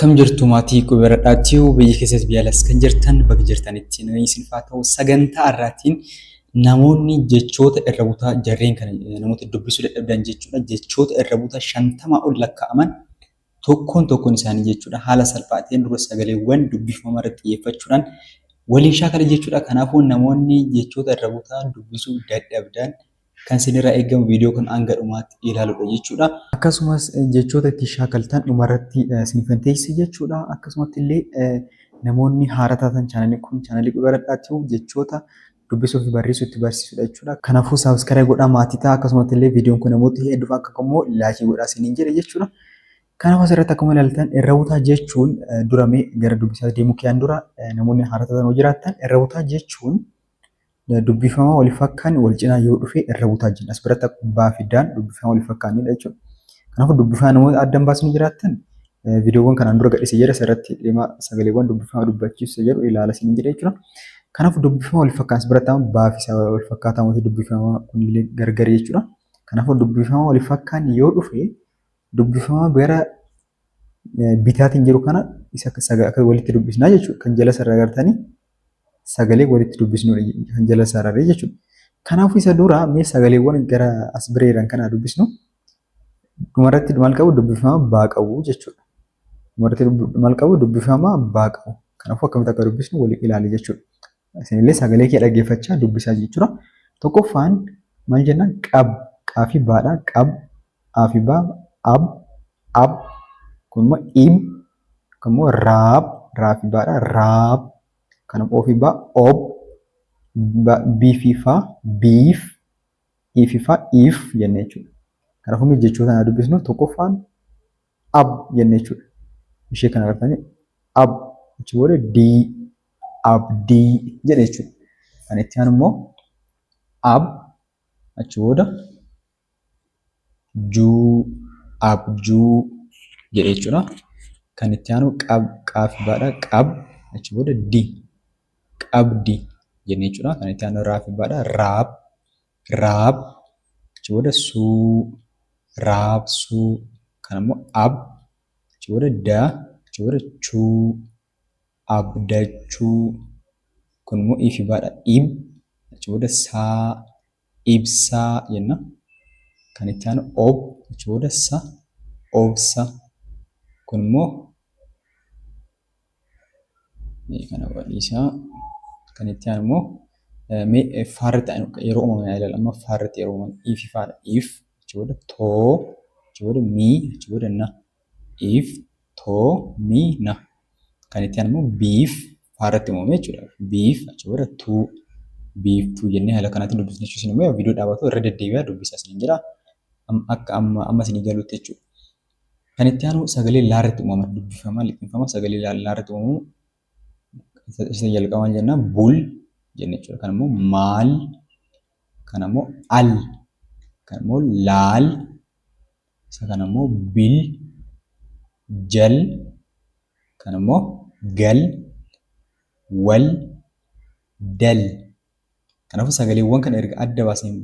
Akkam jirtu maatii quberadhaatiyu biyya keessas biyya alas kan jirtan bakka jirtanitti isinfaa ta'u sagantaa irraatiin namoonni jechoota irra butaa jarreen kana namoota dubbisuu dadhabdan jechuudha. Jechoota irra butaa 50 ol lakkaa'aman tokkoon isaanii jechuudha haala salphaa ta'een dura sagaleewwan dubbifamaa irratti xiyyeeffachuudhaan waliin shaakala jechuudha. Kanaafuu namoonni jechoota irra butaa dubbisuu dadhabdan kan sinirraa eegamu viidiyoo kan hanga dhumaatti ilaaluudha jechuudha. Akkasumas jechoota itti shaakaltan dhumarratti sinfanteessi jechuudha. Akkasumas illee namoonni haaraa taatan chaanalii kun chaanalii quberadhaatiyu jechoota dubbisuu fi barreessuu itti barsiisudha jechuudha. Kanaafuu saabskaraayib godhaa maatii ta'a. Akkasumas illee viidiyoon kun namoota hedduuf akka immoo laayikii godhaa isiniin jedhe jechuudha. Kanaaf asirratti akkuma ilaaltan irra butaa jechuun duramee gara dubbisaa deemuu kiyaan dura namoonni haaraa taatan yoo jiraattan irra butaa jechuun dubbifama waliif fakkaan wal cinaa yoo dhufe irra butaa jenna. As biratti akkuma fidaan dubbifama waliif fakkaanidha jechuudha. Kanaafuu dubbifama namoota addan baasanii jiraattan viidiyoowwan kanaan dura gadhiisee jira asirratti dhimma sagaleewwan dubbifama dubbachiisu jedhu ilaala isin jedha jechuudha. Kanaafuu dubbifama waliif fakkaan as biratti amma baafisa waliif fakkaataa wanti dubbifama kunillee gargar jechuudha. Kanaafuu dubbifama waliif fakkaan yoo dhufe dubbifama gara bitaatiin jiru kana isa akka walitti dubbisnaa jechuudha. Kan jala sarara agartanii sagalee walitti dubbisnu kan jala sararee jechuudha. Kanaafuu isa dura mee sagaleewwan gara as bireeran kana dubbisnu dhumarratti maal qabu dubbifama baa qabu jechuudha. Dhumarratti maal qabu dubbifama baa qabu. Kanaafuu akkamitti akka dubbisnu waliin ilaali jechuudha. Isinillee sagalee kee dhaggeeffachaa dubbisaa jechuudha. Tokkoffaan maal jennaan qab qaafi baadha qab aafi baa ab ab kunimmoo ib kunimmoo raab raafi baadha raab kanam ofi ba ob biifi fa biif ifi fa if jennee jechuudha. Kanaafuu jechoota kana dubbisnu tokkoffaan ab jennee jechuudha. Ishee kana agartanii ab achi booda dii abdii jennee jechuudha. Kan itti aanu immoo ab achi booda juu abjuu jedhee jechuudha. Kan itti aanu qab qaafi baadha qab achi booda di qabdi jennee jechuudha. Kan itti aanu raafi baadha raab raab achi booda suu raabsuu kan immoo ab achi booda da achi booda chuu abdachuu kun immoo ifi baadha ib achi booda saa ibsaa jenna. Kan itti aanu ob achi booda sa obsa kun immoo kana waliisaa kan itti aanu immoo mee faarri ta'an yeroo uumaman ilaala. Amma faarri yeroo uumaman ifi faadha if achi booda too achi booda mii achi booda na if too mii na. Kan itti aanu immoo biif faarratti uumame jechuudha. Biif achi booda tuu biiftuu jennee haala kanaatiin dubbisne jechuudha. Immoo viidiyoo dhaabatu irra deddeebi'aa dubbisaa isin jira. Akka amma isin galuutti jechuudha. Kan itti aanu sagalee laarratti uumama dubbifama liqimfama sagalee laarratti uumamu isa jalqabaan jennaan bul jennee jechuudha. Kan immoo maal kan immoo al kan immoo laal isa kan immoo bil jal kan immoo gal wal dal. Kanaafuu sagaleewwan kana erga adda baasanii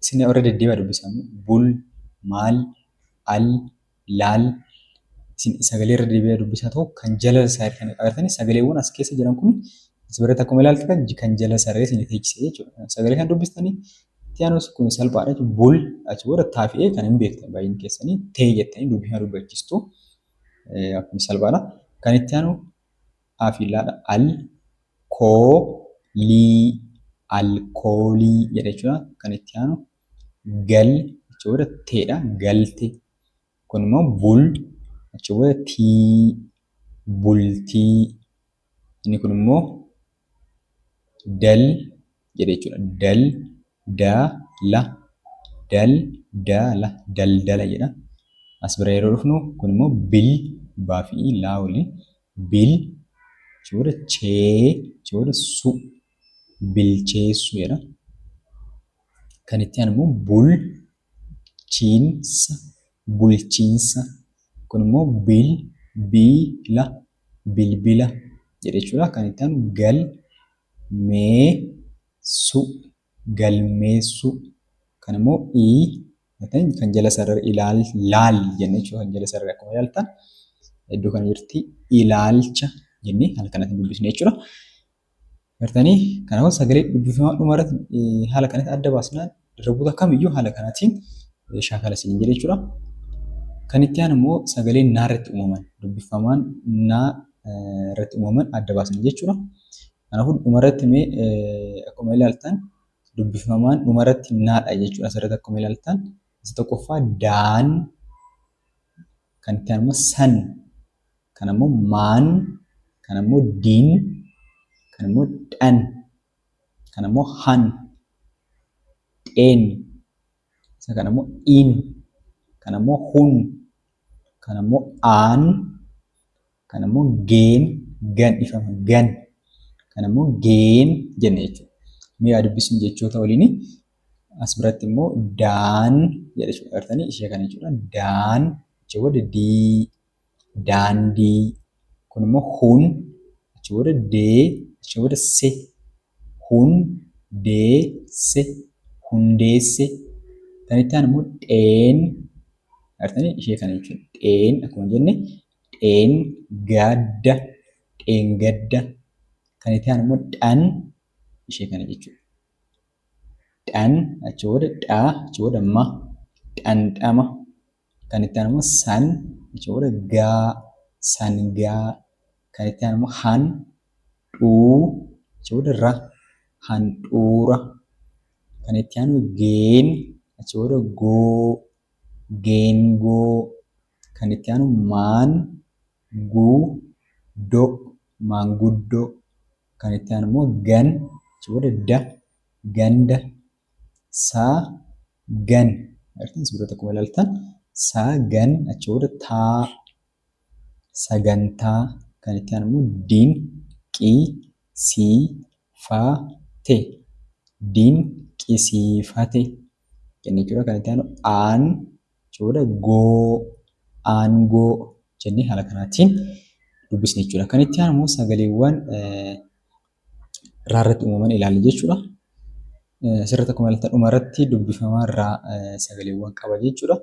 isin irra deddeebi'aa dubbisan bul maal al laal isin sagalee irra deebi'aa dubbisaa ta'u kan jala isaa kan agartanii sagaleewwan as keessa jiran kun as biratti akkuma ilaaltan kan jala sararee isin teechisee jechuudha. Sagalee kan dubbistanii itti aanus kun salphaadha jechuudha. Bul achi booda taafi'ee kan hin beektan baay'een keessanii tee jettanii dubbachiistu akkuma salphaadha. Kan itti aanu aafiillaadha al koo lii alkoolii jedha jechuudha. Kan itti aanu gal achi booda teedha galte kun immoo bul achi booda tii bultii inni kun immoo dal jedha jechuudha. Dal daala dal daala daldala jedha. As bira yeroo dhufnu kun immoo bil baafii laa waliin bil achi booda chee achi booda su bilcheessu jedha. Kan itti aanu immoo bulchiinsa bulchiinsa kun immoo bilbila bilbila jedha jechuudha. Kan itti aanu galmeessu galmeessu kan immoo kan jala sarara ilaal laal jennee jechuudha. Kan jala sarara akkuma ilaaltan iddoo kana jirti ilaalcha jennee haala kanatti dubbisne jechuudha. Gartanii kanaafuu sagalee dubbifamaa dhumarratti haala kanatti adda baasnaan dargaggoota kamiyyuu haala kanaatiin shaakala isin jedhe jechuudha. Kan itti aanu immoo sagaleen naa irratti uumaman dubbifamaan naa irratti uumaman adda baasna jechuudha. Kanaafuu dhumarratti mee akkuma ilaaltan dubbifamaan dhumarratti naadha jechuudha. Asirratti akkuma ilaaltan isa tokkoffaa daan, kan itti aanu immoo san, kan immoo maan, kan immoo diin, kan immoo dhan, kan immoo han, dheen, isa kan immoo in, kan immoo hun, kan immoo aan, kan immoo geen, gan ifama gan, kan immoo geen jenne jechuudha. Mee yaa dubbisnu jechoota waliin as biratti immoo daan jedha jechuudha. Agartanii ishee kana jechuudha. Daan achii booda dii, daandii. Kun immoo hun achii booda dee, achii booda se, hun dee se, hundeesse. Kan itti aanu immoo dheen. Agartanii ishee kana jechuudha. Dheen akkuma jenne dheen gadda, dheen gadda. Kan itti aanu immoo dhan ishee kana jechuudha. Dhan achii booda dhaa achii booda ma, dhandhama. Kan itti aanu immoo san achii booda gaa, sangaa. Kan itti aanu immoo han, dhuu achii booda ra, handhuura. Kan itti aanu geen achii booda goo, geengoo. Kan itti aanu maan, guu, do, maanguddoo. Kan itti aanu immoo gan achii booda da, ganda. Saa gan. As biratti akkuma ilaaltan saa gan achii booda taa, sagantaa. Kan itti aanu immoo dinqii sii faa te, dinqisiifate jennee jechuudha. Kan itti aanu aan achii booda goo, aangoo jennee haala kanaatiin dubbisne jechuudha. Kan itti aanu immoo sagaleewwan raa irratti uumaman ilaalla jechuudha. Asirratti akkuma ilaaltan dhumarratti dubbifamaa irraa sagaleewwan qaba jechuudha.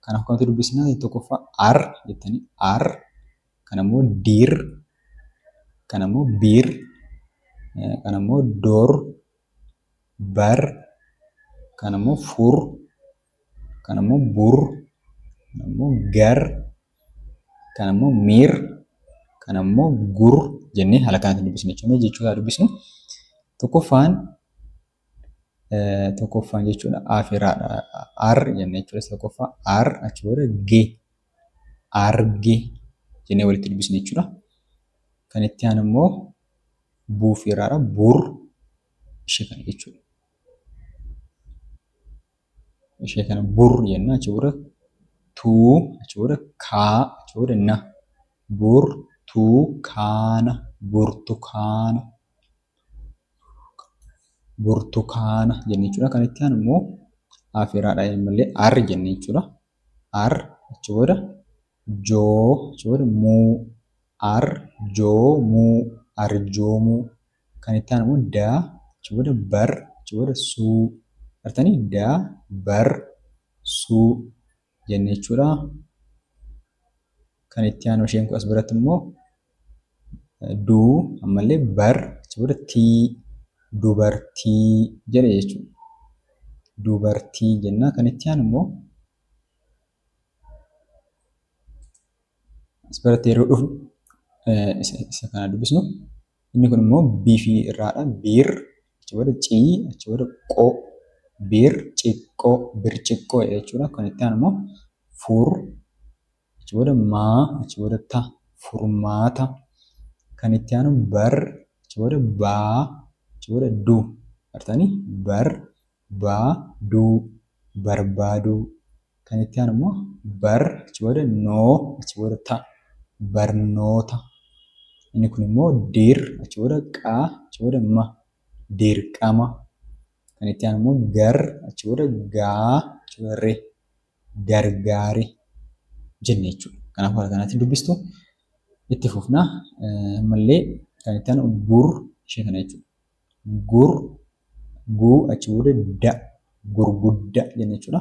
Kanaaf akkamitti dubbisna? Tokkoffaa ar jettanii ar, kan immoo dir, kan immoo bir, kan immoo dor, bar, kan immoo fur, kan immoo bur, kan immoo gar, kan immoo mir, kan immoo gur jennee haala kanatti dubbisne jechuudha. Jechuudha dubbisnu tokkoffaan jechuudha afiraadha. Ar jennee jechuudha. Tokkoffaa ar achi booda ge, arge jennee walitti dubbisne jechuudha. Kan itti aanu immoo buufiraadha. Bur ishee kana jechuudha. Ishee kana bur jenna achi booda tuu achi booda kaa achi booda na, burtukaana, burtukaana, burtukaana jennee jechuudha. Kan itti aanu immoo afiraadha malee ar jennee jechuudha. Ar achi booda joo achi booda muu, ar joo muu, arjoomuu. Kan itti aanu immoo daa achi booda bar achi booda suu. Artanii daa bar suu jennee jechuudha. Kan itti aanu isheen as biratti immoo duu ammallee bar achi booda tii, dubartii jedhe jechuudha. Dubartii jenna. Kan itti aanu immoo as biratti yeroo dhufu isa kana dubbisnu. Inni kun immoo biifii irraadha. Bir achi booda cii achi booda qoo, bir ciqqoo, birciqqoo jechuudha. Kan itti aanu immoo fur achi booda maa achi booda ta, furmaata. Kan itti aanu bar achi booda baa achi booda duu. Artanii bar baa duu, barbaaduu. Kan itti aanu immoo bar achi booda noo achi booda ta, barnoota. Inni kun immoo dir achi booda qaa achi booda ma, dirqama. Kan itti aanu immoo gar achi booda gaa achi booda re, gargaare jennee jechuudha. Kanaaf haala kanaatiin dubbistu itti fufna. Ammallee kan itti aanu gur ishee kana jechuudha. Gur, guu achi booda da, gurgudda jennee jechuudha.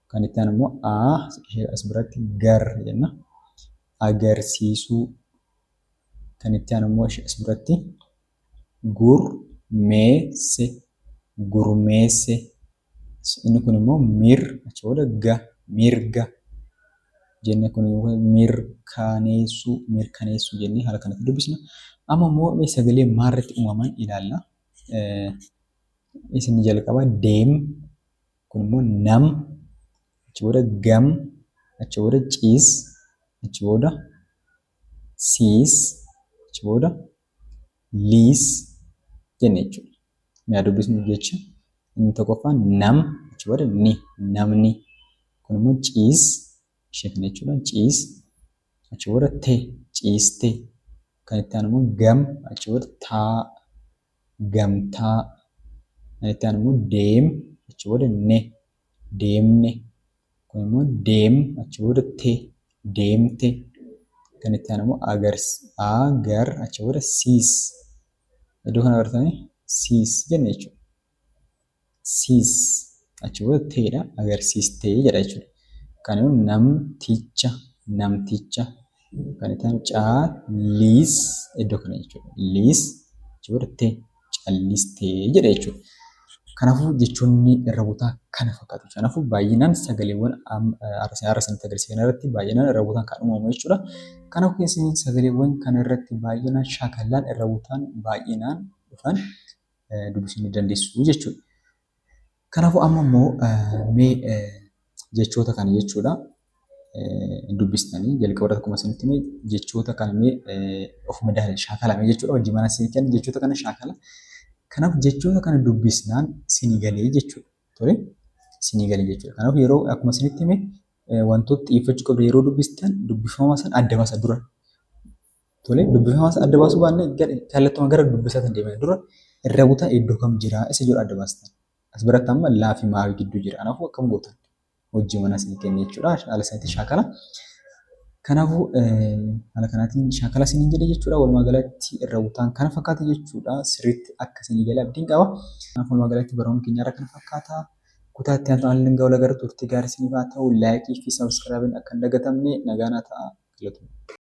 Kan itti aanu immoo aa ishee as biratti gar jenna. agarsiisuu. Kan itti aanu immoo as biratti gurmeesse, gurmeesse. Inni kun immoo achi booda mirga jennee kun mirkaneessuu, mirkaneessuu jennee haala kanatti dubbisna. Amma immoo sagalee maarratti uumaman ilaalla. Isin jalqaba deem, kun immoo nam, achi booda gam, achi booda ciis, achi booda siis, achi booda liis jenne jechuudha. Mi'a dubbisnu jecha inni tokkoffaan nam, achi booda ni, namni. Kun immoo ciis, ishee kana jechuudha. Ciis, achi booda te, ciiste. Kan itti aanu immoo gam, achi booda taa, gamtaa. Kan itti aanu immoo deem, achi booda ne, deemne. Kun immoo deem, achi booda te, deemte. Kan itti aanu immoo agar, achi booda siis. Iddoo kana agartanii siis jenne jechuudha. Siis, achi booda teedha, agarsiistee jedha jechuudha. Kan immoo namticha, namticha. Kan itti aanu caaliis iddoo kana jechuudha. Liis, achi booda te, callistee jedha jechuudha. Kanaafuu jechoonni irra buutaa kana fakkaatu. Kanaafuu baay'inaan sagaleewwan har'a isinitti agarsiisan irratti baay'inaan irra buutaan kan uumamu jechuudha. Kanaafuu isin sagaleewwan kana irratti baay'inaan shaakallaan irra buutaan baay'inaan dhufan dubbisuu ni dandeessu jechuudha. Kanaafuu amma immoo jechoota kana jechuudha dubbistanii jalqaba irratti akkuma isinitti hime jechoota kana ofuma shaakalame jechuudha. Hojii mana isin kennu jechoota kana shaakala. Kanaaf jechoota kana dubbisnaan isinii galee jechuudha. Tole isinii galee jechuudha. Kanaaf yeroo akkuma isinitti hime wantoota xiyyeeffachuu qabdu yeroo dubbistan dubbifama san adda baasa dura. Tole dubbifama san adda baasuu baannee kallattuma gara dubbisatan deeman dura irra buutaa iddoo kam jira isa jedhu adda baastan. As biratti amma laa fi maa gidduu jira. Kanaafuu akkam gootan hojii mana isin kennu jechuudha. Haala sanatti shaakala. Kanaafuu haala kanaatiin shaakala isiniin jedhe jechuudha. Walumaa galatti irra buutaan kana fakkaata jechuudha. Sirriitti akka isinii galee abdiin qaba. Kanaaf walumaa galatti barnoonni keenya irra kana fakkaata. Kutaa itti aanu haalli gahu lagarra turtii gaarii isiniif haa ta'u. Laayikii fi sabiskiraabiin akka hin dagatamne nagaan haa ta'aa.